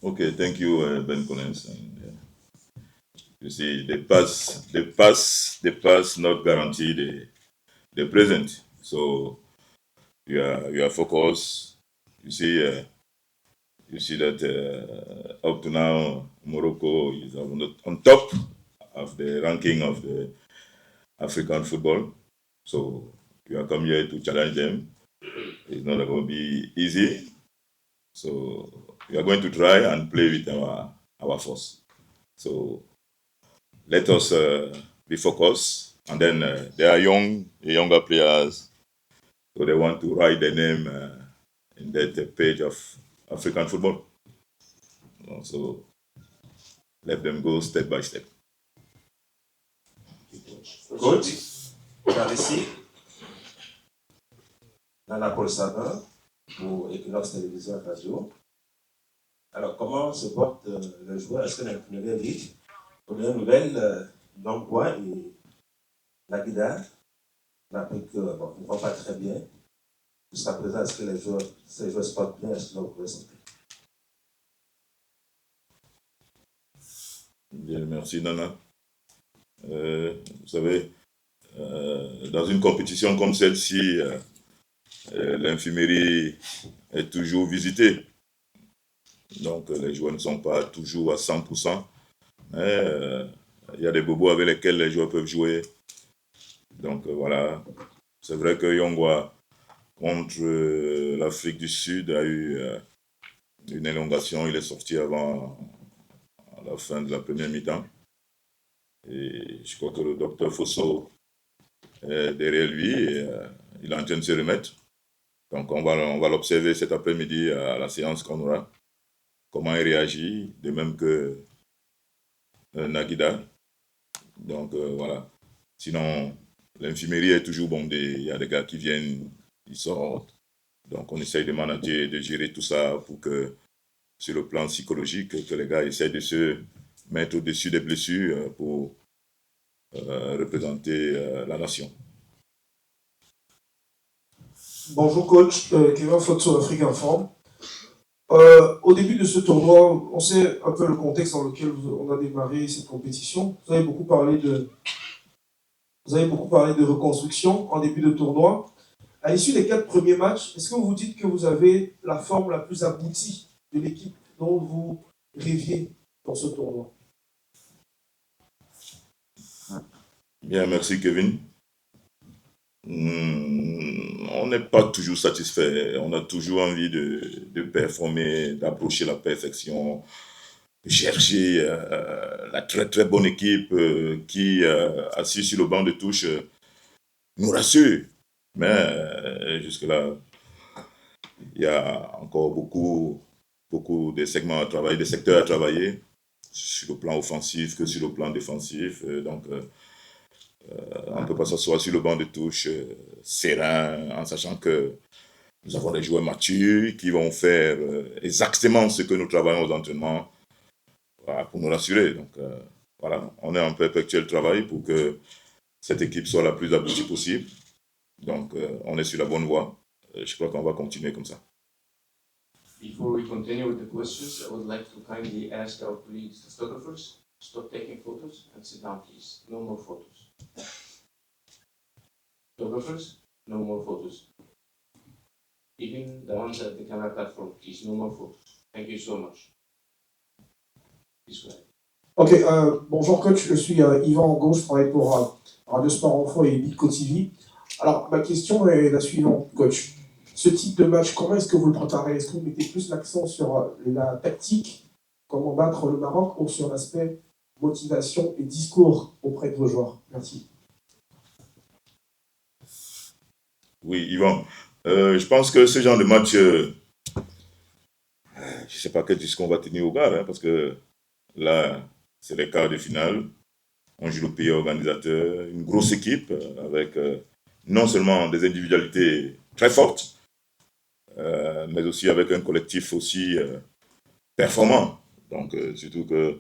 Okay, thank you, Ben Collins. And, you see, the past not guarantee the present. So you are focused. You see, that up to now, Morocco is on top of the ranking of the African football. So you are come here to challenge them. It's not going to be easy. So we are going to try and play with our force. So let us be focused. And then there are younger players, so they want to write their name in that page of African football. So let them go step by step. Coach, car ici, Nana Paul Sabin, pour Equinox Télévision Radio. Alors, comment se porte le joueur? Est-ce que dans la première ligue, on a une nouvelle d'Angwa et Nagida? On a appris que, bon, ils ne vont pas très bien. Jusqu'à présent, est-ce que ces joueurs se portent bien? Est-ce que vous pouvez sentir? Bien, merci Nana. Vous savez, dans une compétition comme celle-ci, l'infirmerie est toujours visitée. Donc les joueurs ne sont pas toujours à 100%. Mais il y a des bobos avec lesquels les joueurs peuvent jouer. Donc voilà. C'est vrai que Yongwa contre l'Afrique du Sud a eu une élongation. Il est sorti avant la fin de la première mi-temps. Et je crois que le docteur Fosso est derrière lui et il est en train de se remettre. Donc on va l'observer cet après-midi à la séance qu'on aura. Comment il réagit, de même que Nagida. Donc voilà. Sinon, l'infirmerie est toujours bondée. Il y a des gars qui viennent, ils sortent. Donc on essaye de manager, de gérer tout ça pour que, sur le plan psychologique, que les gars essayent de se mettre au-dessus des blessures pour représenter la nation. Bonjour coach, Kevin Foto, Afrique Informe. Au début de ce tournoi, on sait un peu le contexte dans lequel on a démarré cette compétition. Vous avez beaucoup parlé de reconstruction en début de tournoi. À l'issue des 4 premiers matchs, est-ce que vous vous dites que vous avez la forme la plus aboutie de l'équipe dont vous rêviez dans ce tournoi? Bien, merci Kevin. On n'est pas toujours satisfait. On a toujours envie de performer, d'approcher la perfection, de chercher la très très bonne équipe qui, assise sur le banc de touche, nous rassure. Mais jusque-là, il y a encore beaucoup de segments à travailler, des secteurs à travailler, sur le plan offensif que sur le plan défensif. Donc, on ne peut pas s'asseoir sur le banc de touche serein, en sachant que nous avons des joueurs matures qui vont faire exactement ce que nous travaillons aux entraînements, voilà, pour nous rassurer. Donc, voilà, on est en perpétuel travail pour que cette équipe soit la plus aboutie possible. Donc, on est sur la bonne voie. Je crois qu'on va continuer comme ça. Before we continue with the questions, I would like to kindly ask our colleagues, the photographers, stop taking photos and sit down, please. No more photos. Photographers, no more photos. Even the ones at the camera platform, please, no more photos. Thank you so much. Please go ahead. Ok, bonjour coach, je suis Yvan Angot, je travaille pour Radio Sport Info et Bitco TV. Alors, ma question est la suivante, coach. Ce type de match, comment est-ce que vous le préparez? Est-ce que vous mettez plus l'accent sur la tactique, comment battre le Maroc, ou sur l'aspect motivation et discours auprès de vos joueurs? Merci. Oui, Yvan. Je pense que ce genre de match, je ne sais pas quel discours on va tenir au gars, parce que là, c'est les quarts de finale. On joue le pays organisateur, une grosse équipe avec non seulement des individualités très fortes, mais aussi avec un collectif aussi performant. Donc, surtout que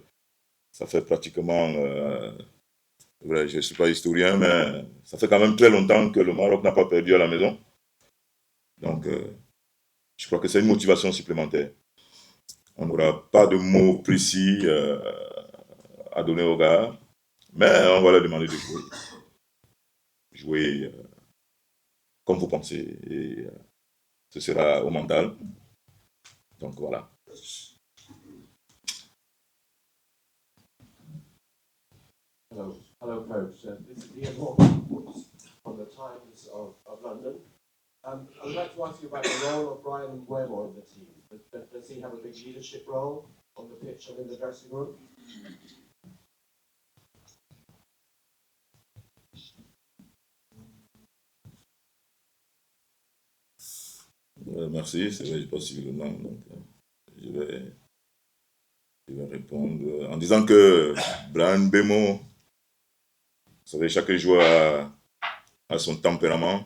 ça fait pratiquement, je ne suis pas historien, mais ça fait quand même très longtemps que le Maroc n'a pas perdu à la maison. Donc, je crois que c'est une motivation supplémentaire. On n'aura pas de mots précis à donner aux gars, mais on va leur demander de jouer. Jouer comme vous pensez. Et ce sera au mental. Donc voilà. Hello, Coach. This is Ian Hawke from the Times of London. I would like to ask you about the role of Brian Mbeumo in the team. Does he have a big leadership role on the pitch and in the dressing room? Merci, c'est vrai, je n'ai pas suivi le nom, donc je vais répondre en disant que Brian Mbeumo, vous savez, chaque joueur a son tempérament,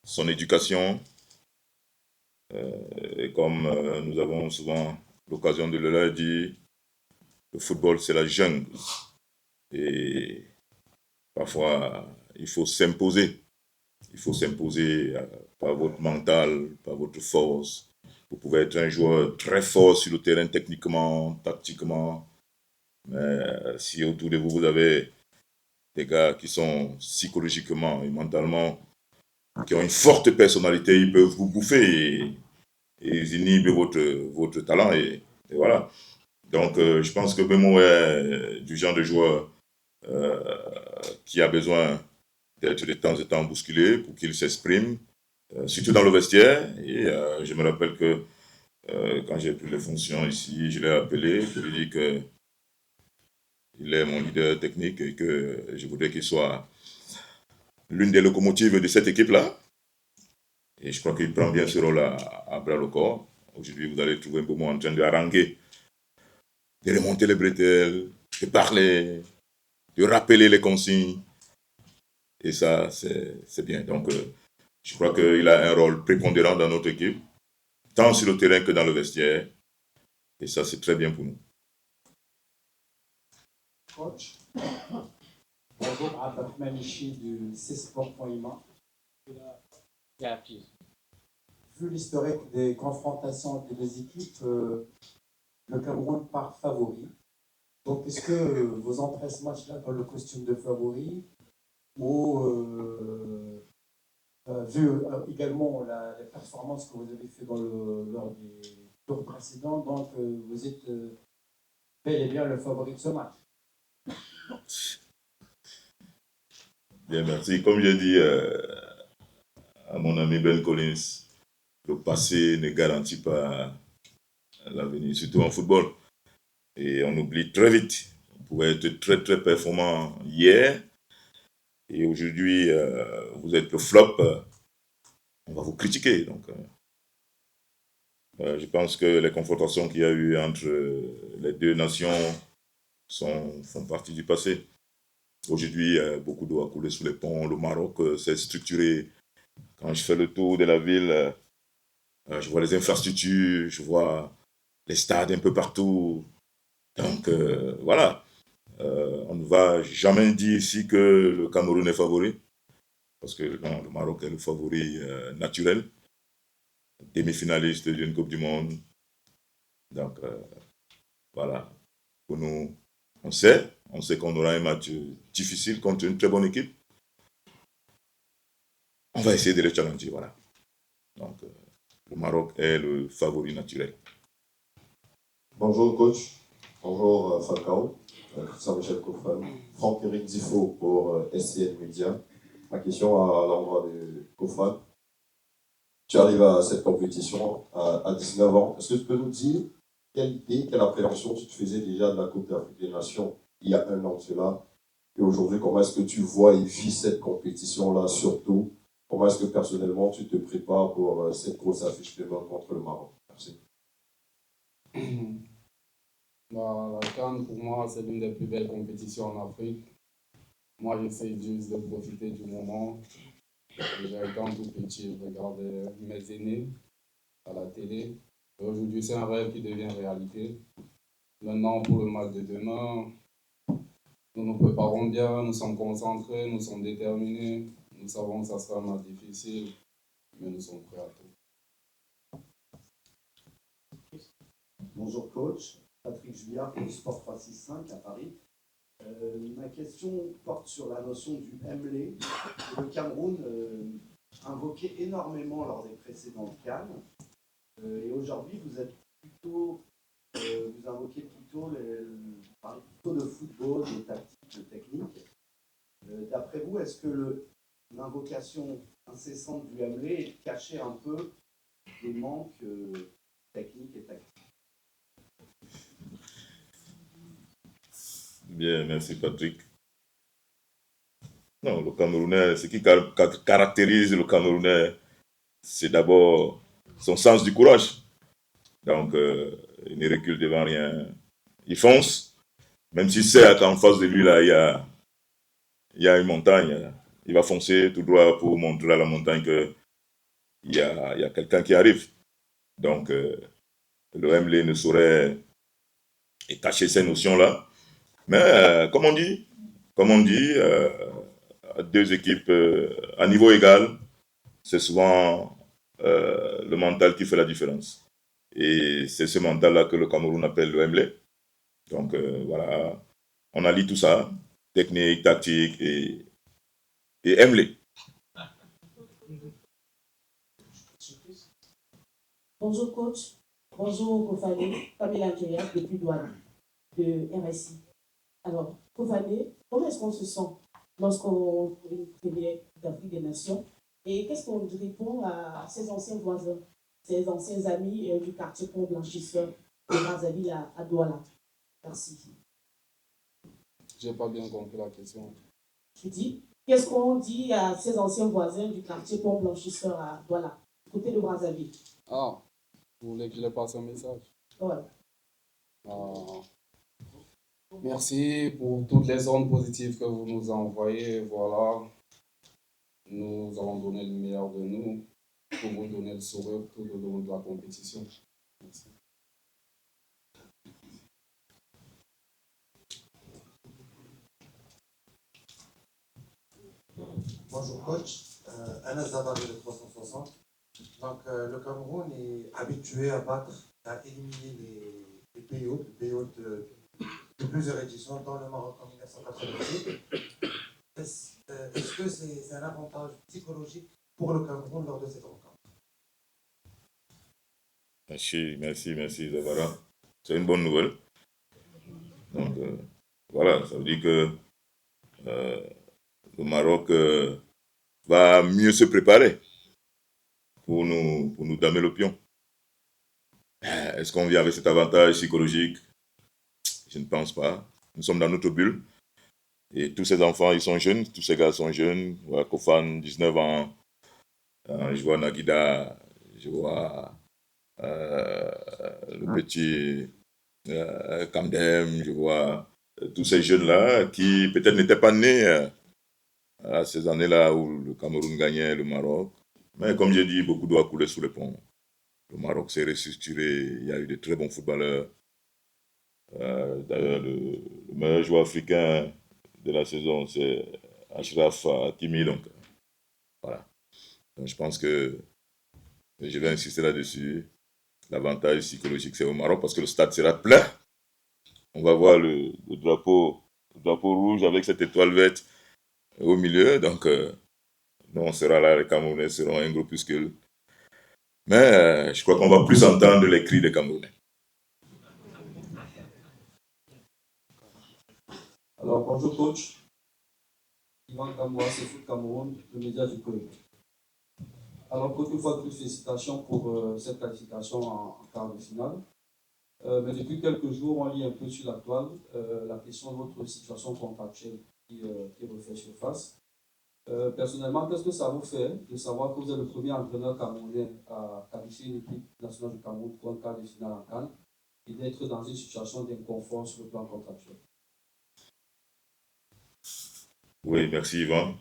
son éducation, et comme nous avons souvent l'occasion de le leur dire, le football c'est la jungle, et parfois il faut s'imposer. Il faut s'imposer par votre mental, par votre force. Vous pouvez être un joueur très fort sur le terrain techniquement, tactiquement. Mais si autour de vous, vous avez des gars qui sont psychologiquement et mentalement, qui ont une forte personnalité, ils peuvent vous bouffer et ils inhibent votre talent. Et voilà. Donc je pense que Mbeumo est du genre de joueur qui a besoin d'être de temps en temps bousculé pour qu'il s'exprime, surtout dans le vestiaire. Et je me rappelle que quand j'ai pris les fonctions ici, je l'ai appelé pour lui dire qu'il est mon leader technique et que je voudrais qu'il soit l'une des locomotives de cette équipe-là. Et je crois qu'il prend bien ce rôle à bras le corps. Aujourd'hui, vous allez trouver un peu moins en train de haranguer, de remonter les bretelles, de parler, de rappeler les consignes. Et ça, c'est bien. Donc, je crois qu'il a un rôle prépondérant dans notre équipe, tant sur le terrain que dans le vestiaire. Et ça, c'est très bien pour nous. Coach, bonjour, Abad Manichi du csport.ima. Vu l'historique des confrontations entre les deux équipes, le Cameroun part favori. Donc, est-ce que vous entrez ce match-là dans le costume de favori ou vu également les performances que vous avez fait lors des tours précédents, donc vous êtes bel et bien le favori de ce match? Bien, merci. Comme j'ai dit à mon ami Ben Collins, le passé ne garantit pas l'avenir, surtout en football. Et on oublie très vite. On pouvait être très très performant hier. Et aujourd'hui, vous êtes le flop. On va vous critiquer. Donc, je pense que les confrontations qu'il y a eu entre les deux nations font partie du passé. Aujourd'hui, beaucoup d'eau a coulé sous les ponts. Le Maroc s'est structuré. Quand je fais le tour de la ville, je vois les infrastructures, je vois les stades un peu partout. Donc, voilà. On ne va jamais dire ici que le Cameroun est favori. Parce que non, le Maroc est le favori naturel. Demi-finaliste d'une Coupe du Monde. Donc, voilà. Pour nous, on sait qu'on aura un match difficile contre une très bonne équipe. On va essayer de les challenger, voilà. Donc, le Maroc est le favori naturel. Bonjour coach, bonjour Falcao, Christian Michel Kofan, Franck-Éric Difo pour SCN Media. Ma question à l'endroit de Kofan. Tu arrives à cette compétition à 19 ans. Est-ce que tu peux nous dire quelle idée, quelle appréhension tu te faisais déjà de la Coupe d'Afrique des Nations il y a un an de cela? Et aujourd'hui, comment est-ce que tu vois et vis cette compétition-là surtout? Comment est-ce que personnellement tu te prépares pour cette grosse affiche demain contre le Maroc? Merci. La CAN, pour moi, c'est l'une des plus belles compétitions en Afrique. Moi, j'essaie juste de profiter du moment. Déjà, étant tout petit, je regardais mes aînés à la télé. Et aujourd'hui, c'est un rêve qui devient réalité. Maintenant, pour le match de demain, nous nous préparons bien, nous sommes concentrés, nous sommes déterminés. Nous savons que ça sera un match difficile, mais nous sommes prêts à tout. Bonjour coach, Patrick Juillard pour le Sport 365 à Paris. Ma question porte sur la notion du MLE. Le Cameroun invoquait énormément lors des précédentes CAN. Et aujourd'hui, vous invoquez plutôt de football, de tactique, de technique. D'après vous, est-ce que l'invocation incessante du MLE cachait un peu des manques techniques et tactiques? Bien, merci Patrick. Non, le Camerounais, ce qui caractérise le Camerounais, c'est d'abord son sens du courage. Donc, il ne recule devant rien. Il fonce, même s'il sait qu'en face de lui, là, il y a une montagne. Il va foncer tout droit pour montrer à la montagne qu'il y a quelqu'un qui arrive. Donc, le MLE ne saurait cacher ces notions-là. Mais, comme on dit, deux équipes à niveau égal, c'est souvent le mental qui fait la différence. Et c'est ce mental-là que le Cameroun appelle le MLE. Donc voilà, on allie tout ça, technique, tactique et MLE. Bonjour coach, bonjour Kofane, Pamela Kéria depuis Douane de RSI. Alors, Kofane, comment est-ce qu'on se sent lorsqu'on fait une première d'Afrique des Nations? Et qu'est-ce qu'on répond à ses anciens voisins, ses anciens amis du quartier Pont Blanchisseur de Brazzaville à Douala? Merci. Je n'ai pas bien compris la question. Je dis, qu'est-ce qu'on dit à ses anciens voisins du quartier Pont Blanchisseur à Douala, côté de Brazzaville? Ah, vous voulez que je leur passe un message? Ouais. Merci pour toutes les ondes positives que vous nous envoyez. Voilà, nous allons donner le meilleur de nous pour vous donner le sourire tout au long de la compétition. Merci. Bonjour coach, Anas Zabaré de 360. Donc le Cameroun est habitué à battre, à éliminer les pays hôtes, de plusieurs éditions, dans le Maroc en 1988. Est-ce que c'est un avantage psychologique pour le Cameroun lors de cette rencontre? Merci Zavara. C'est une bonne nouvelle. Donc voilà, ça veut dire que le Maroc va mieux se préparer pour nous damer le pion. Est-ce qu'on vient avec cet avantage psychologique? Je ne pense pas. Nous sommes dans notre bulle. Et tous ces enfants, ils sont jeunes. Tous ces gars sont jeunes. Voilà, Kofan, 19 ans. Je vois Nagida. Je vois le petit Kamdem. Je vois tous ces jeunes-là qui peut-être n'étaient pas nés à ces années-là où le Cameroun gagnait le Maroc. Mais comme j'ai dit, beaucoup d'eau a coulé sous les ponts. Le Maroc s'est restructuré. Il y a eu de très bons footballeurs. D'ailleurs, le meilleur joueur africain de la saison, c'est Achraf Hakimi. Donc, voilà. Donc, je pense que je vais insister là-dessus. L'avantage psychologique, c'est au Maroc parce que le stade sera plein. On va voir le drapeau rouge avec cette étoile verte au milieu. Donc, nous, on sera là, les Camerounais seront un groupuscule. Mais je crois qu'on va plus entendre les cris des Camerounais. Alors, bonjour coach. Ivan Kamwa, c'est Foot Cameroun, le média du peuple. Alors, une fois de plus, félicitations pour cette qualification en quart de finale. Mais depuis quelques jours, on lit un peu sur la toile la question de votre situation contractuelle qui refait surface. Personnellement, qu'est-ce que ça vous fait de savoir que vous êtes le premier entraîneur camerounais à qualifier une équipe nationale du Cameroun pour un quart de finale en CAN et d'être dans une situation d'inconfort sur le plan contractuel? Oui, merci Yvan.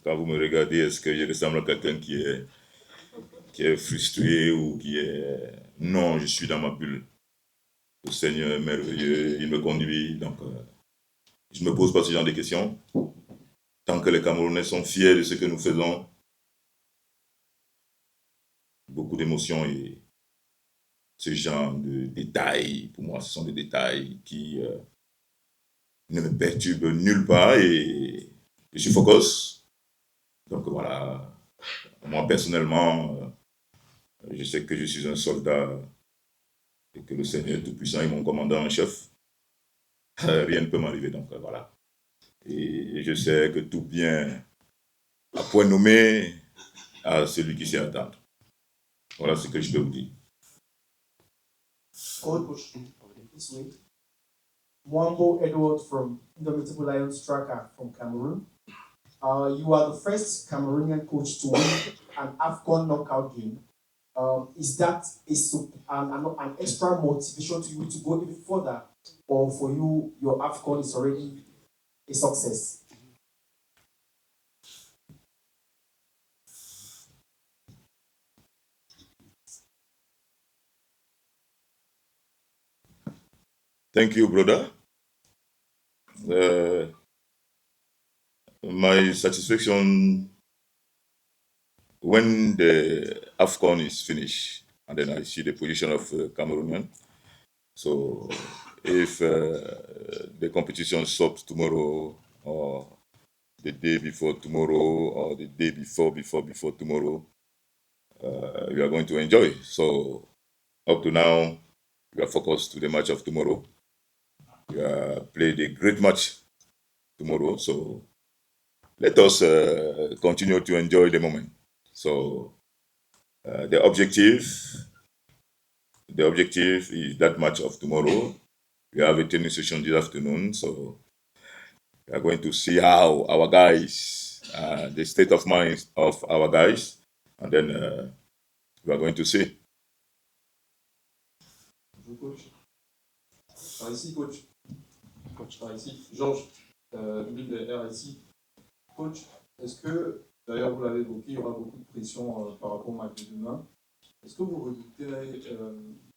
Quand vous me regardez, est-ce que je ressemble à quelqu'un qui est frustré ou qui est... Non, je suis dans ma bulle. Le Seigneur est merveilleux, il me conduit, donc je ne me pose pas ce genre de questions. Tant que les Camerounais sont fiers de ce que nous faisons, beaucoup d'émotions ce genre de détails, pour moi, ce sont des détails qui ne me perturbent nulle part et je suis focus. Donc voilà, moi personnellement, je sais que je suis un soldat et que le Seigneur Tout-Puissant est mon commandant en chef. Rien ne peut m'arriver, donc voilà. Et je sais que tout bien à point nommé à celui qui sait attendre. Voilà ce que je peux vous dire. Coach, this way. Mwambo Edward from Indomitable Lions Tracker from Cameroon. You are the first Cameroonian coach to win an AFCON knockout game. Is that an extra motivation to you to go even further? Or for you, your AFCON is already a success? Thank you, brother. My satisfaction when the AFCON is finished, and then I see the position of Cameroonian. So if the competition stops tomorrow, or the day before tomorrow, or the day before tomorrow, we are going to enjoy. So up to now, we are focused to the match of tomorrow. We played a great match tomorrow, so let us continue to enjoy the moment. So the objective is that match of tomorrow. We have a training session this afternoon, so we are going to see how our guys, the state of mind of our guys, and then we are going to see. Bonjour coach. Ici coach. Ici Georges, de RSI. Coach, est-ce que, d'ailleurs vous l'avez évoqué, il y aura beaucoup de pression par rapport au match de demain. Est-ce que vous redoutez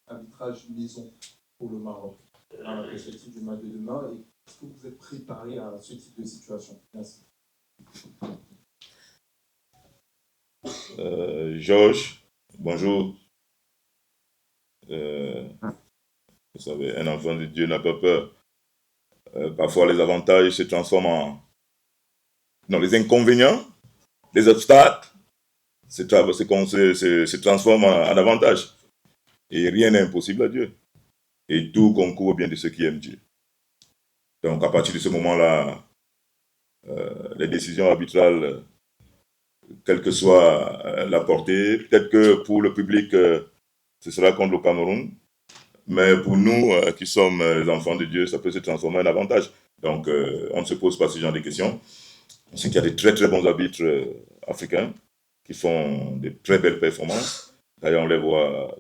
arbitrage maison pour le Maroc dans la perspective du match de demain et est-ce que vous êtes préparé à ce type de situation? Merci. Georges, bonjour. Vous savez, un enfant de Dieu n'a pas peur. Parfois, les avantages se transforment en... Non, les inconvénients, les obstacles se transforment en avantages. Et rien n'est impossible à Dieu. Et tout concourt bien de ceux qui aiment Dieu. Donc, à partir de ce moment-là, les décisions arbitrales, quelle que soit la portée, peut-être que pour le public, ce sera contre le Cameroun. Mais pour nous, qui sommes les enfants de Dieu, ça peut se transformer en avantage. Donc, on ne se pose pas ce genre de questions. On sait qu'il y a de très très bons arbitres africains qui font de très belles performances. D'ailleurs, on les voit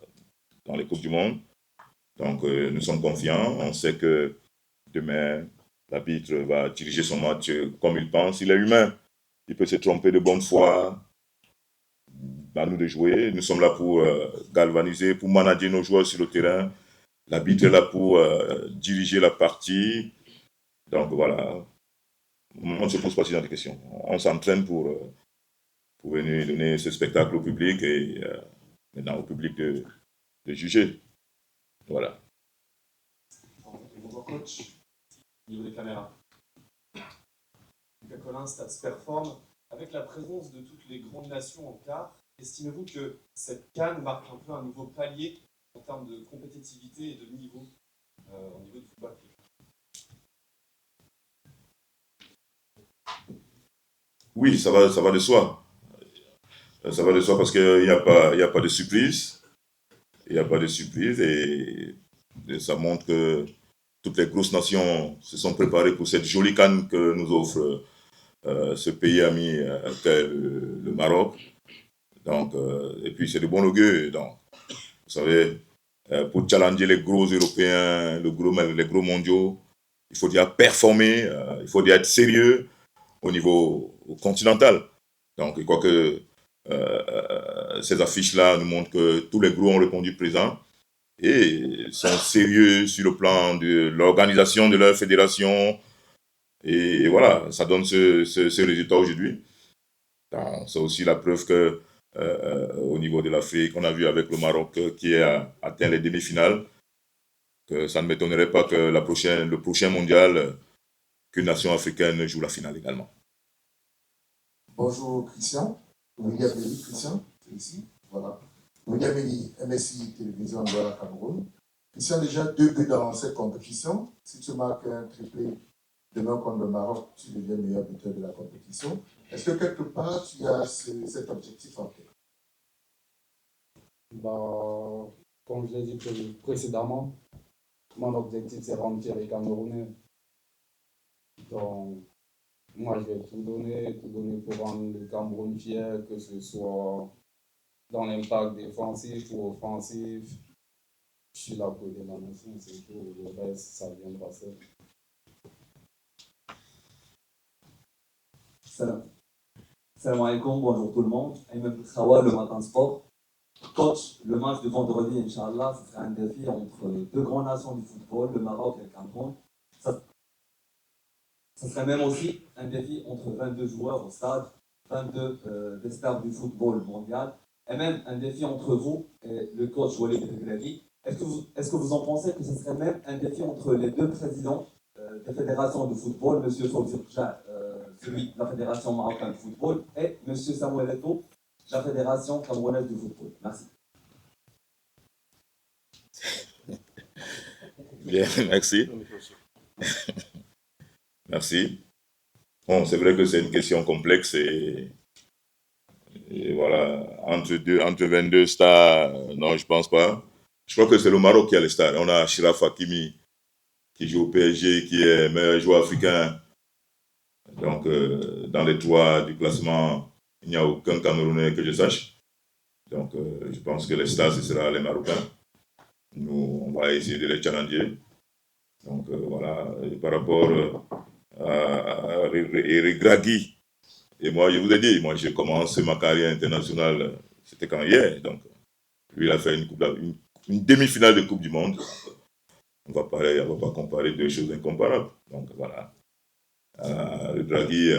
dans les Coupes du Monde. Donc, nous sommes confiants. On sait que demain, l'arbitre va diriger son match comme il pense. Il est humain. Il peut se tromper de bonne foi. À nous de jouer. Nous sommes là pour galvaniser, pour manager nos joueurs sur le terrain. L'arbitre est là pour diriger la partie. Donc voilà, on ne se pose pas ce genre de questions. On s'entraîne pour venir donner ce spectacle au public et maintenant au public de juger. Voilà. Bonjour coach, au niveau des caméras. Lucas Collin, Stats Perform. Avec la présence de toutes les grandes nations en quart, estimez-vous que cette CAN marque un peu un nouveau palier en termes de compétitivité et de niveau au niveau du football? Oui, ça va de soi. Ça va de soi parce qu'il n'y a pas de surprise. Il n'y a pas de surprise et ça montre que toutes les grosses nations se sont préparées pour cette jolie CAN que nous offre ce pays ami tel le Maroc. Donc, et puis c'est de bon augure. Donc, vous savez, pour challenger les gros Européens, les gros mondiaux, il faut déjà performer, il faut déjà être sérieux au niveau continental. Donc, je crois que ces affiches-là nous montrent que tous les gros ont répondu présent et sont sérieux sur le plan de l'organisation de leur fédération. Et voilà, ça donne ce résultat aujourd'hui. C'est aussi la preuve que au niveau de l'Afrique. On a vu avec le Maroc qui a atteint les demi-finales que ça ne m'étonnerait pas que le prochain mondial, qu'une nation africaine joue la finale également. Bonjour Christian, William Eli, Christian, c'est ici, voilà. William Eli, MSI Télévision Douala Cameroun. Christian, déjà 2 buts dans cette compétition. Si tu marques un triplé demain contre le Maroc, tu deviens meilleur buteur de la compétition. Est-ce que quelque part tu as cet objectif en tête? Comme je l'ai dit précédemment, mon objectif c'est remplir les Camerounais. Donc, moi je vais tout donner pour rendre le Cameroun fier, que ce soit dans l'impact défensif ou offensif. Je suis là pour aider la nation, c'est tout. Le reste, ça viendra seul. Salam alaikum, bonjour tout le monde. Ayman Khawa, le matin sport. Coach, le match de vendredi, Inch'Allah, ce sera un défi entre 2 grandes nations du football, le Maroc et le Cameroun. Ça serait même aussi un défi entre 22 joueurs au stade, 22 des stars du football mondial, et même un défi entre vous et le coach Walid Regragui. Est-ce que vous en pensez que ce serait même un défi entre les 2 présidents des fédérations de football, M. Solzirja, celui de la Fédération marocaine de football, et M. Samuel Eto'o, de la Fédération camerounaise de football? Merci. Bien, merci. Merci. Bon, c'est vrai que c'est une question complexe et voilà, entre 22 stars, non, je pense pas. Je crois que c'est le Maroc qui a les stars. On a Achraf Hakimi qui joue au PSG, qui est meilleur joueur africain. Donc, dans les 3 du classement, il n'y a aucun Camerounais que je sache. Donc, je pense que les stars, ce sera les Marocains. Nous, on va essayer de les challenger. Donc, voilà. Et par rapport à Regragui, et moi, je vous ai dit, moi, j'ai commencé ma carrière internationale, c'était quand hier. Donc, lui, il a fait une demi-finale de Coupe du Monde. On va pas comparer 2 choses incomparables. Donc, voilà. Regragui,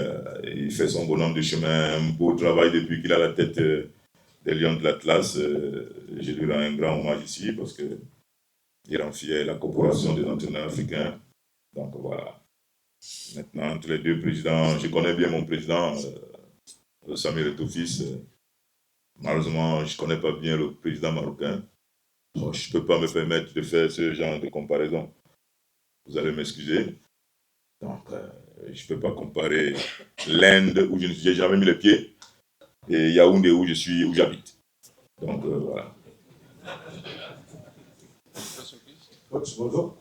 il fait son bonhomme de chemin, un beau travail depuis qu'il a la tête des Lions de l'Atlas. Je lui rends un grand hommage ici parce qu'il rend fier la corporation des entraîneurs africains. Donc voilà. Maintenant, entre les 2 présidents, je connais bien mon président, Samuel Eto'o fils. Malheureusement, je ne connais pas bien le président marocain. Donc, je ne peux pas me permettre de faire ce genre de comparaison. Vous allez m'excuser. Donc, je ne peux pas comparer l'Inde, où je n'ai jamais mis les pieds, et Yaoundé, où j'habite. Donc, voilà. Coach, bonjour.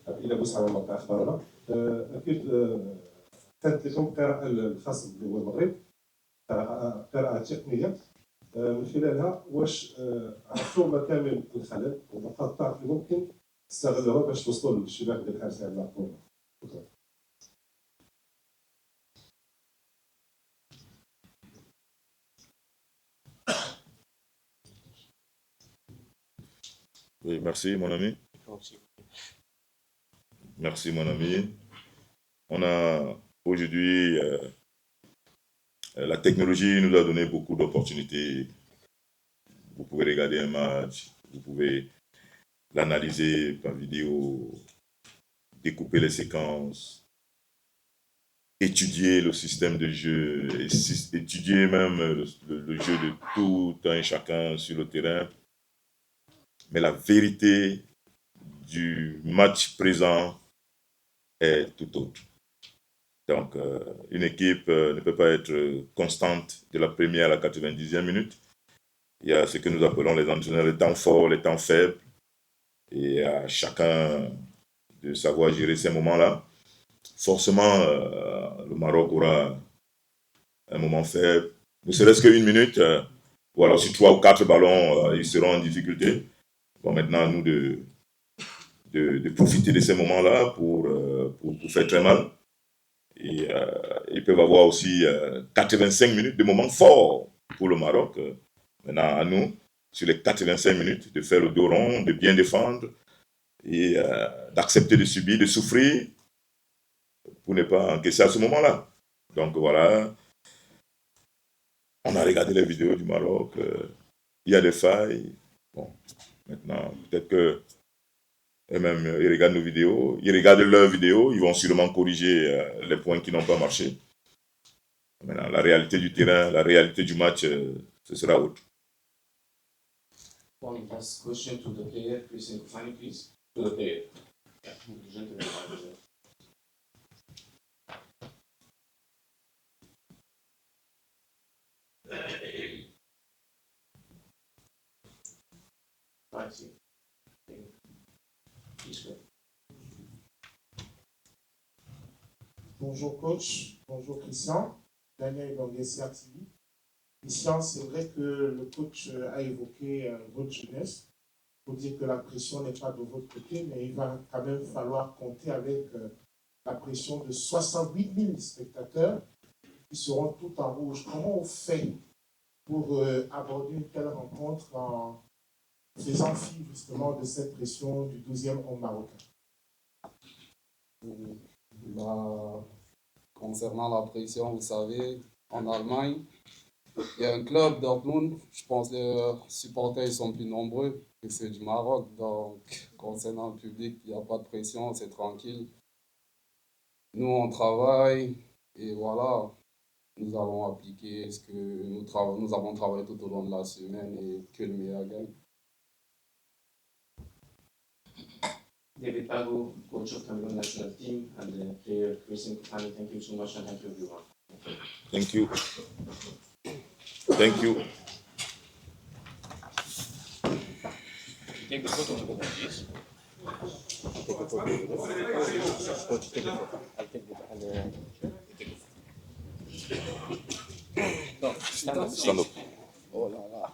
إلى بوسعة مقطع أخبارنا. أكيد كانت لكم قراءة الخاصة بدول المغرب، قراءة تقنية من خلالها واش عرفتوا مكامن الخلل ونقاط الضعف اللي ممكن تستغلوها باش توصلوا للشباك ديال الحارس على الكورة. شكرا. Oui, merci mon ami. Merci mon ami. On a aujourd'hui, la technologie nous a donné beaucoup d'opportunités. Vous pouvez regarder un match, vous pouvez l'analyser par vidéo, découper les séquences, étudier le système de jeu, étudier même le jeu de tout un chacun sur le terrain. Mais la vérité du match présent est tout autre. Donc, une équipe ne peut pas être constante de la première à la 90e minute. Il y a ce que nous appelons les entraîneurs les temps forts, les temps faibles. Et à chacun de savoir gérer ces moments-là. Forcément, le Maroc aura un moment faible. Ne serait-ce qu'une minute, ou alors sur 3 ou 4 ballons, ils seront en difficulté. Bon, maintenant, à nous de profiter de ces moments-là pour faire très mal. Et ils peuvent avoir aussi 85 minutes de moments forts pour le Maroc. Maintenant, à nous, sur les 85 minutes, de faire le dos rond, de bien défendre et d'accepter de subir, de souffrir pour ne pas encaisser à ce moment-là. Donc voilà, On a regardé les vidéos du Maroc. Il y a des failles. Bon, maintenant, peut-être que eux-mêmes, ils regardent nos vidéos. Ils regardent leurs vidéos. Ils vont sûrement corriger les points qui n'ont pas marché. Maintenant, la réalité du terrain, la réalité du match, ce sera autre. One last question to the player, Christian Koufani, please. To the player. Yeah, the gentleman right there. I see. Please go. Bonjour coach, bonjour Christian, Daniel Banguessia TV. Christian, c'est vrai que le coach a évoqué votre jeunesse pour dire que la pression n'est pas de votre côté, mais il va quand même falloir compter avec la pression de 68 000 spectateurs qui seront tout en rouge. Comment on fait pour aborder une telle rencontre en faisant fi justement de cette pression du 12e homme marocain? Bah, concernant la pression, vous savez, en Allemagne, il y a un club, Dortmund. Je pense que les supporters sont plus nombreux que ceux du Maroc. Donc, concernant le public, il n'y a pas de pression, c'est tranquille. Nous, on travaille et voilà, nous allons appliquer ce que nous avons travaillé tout au long de la semaine et que le meilleur gagne. David Pago, coach of Cameroon national team, and the player Christian Koufani, thank you so much and thank you everyone. Thank you. Thank you. Take the photo, please. Take a photo. Coach, take a photo. I'll take it. No, stand up. Stand up. Oh là là.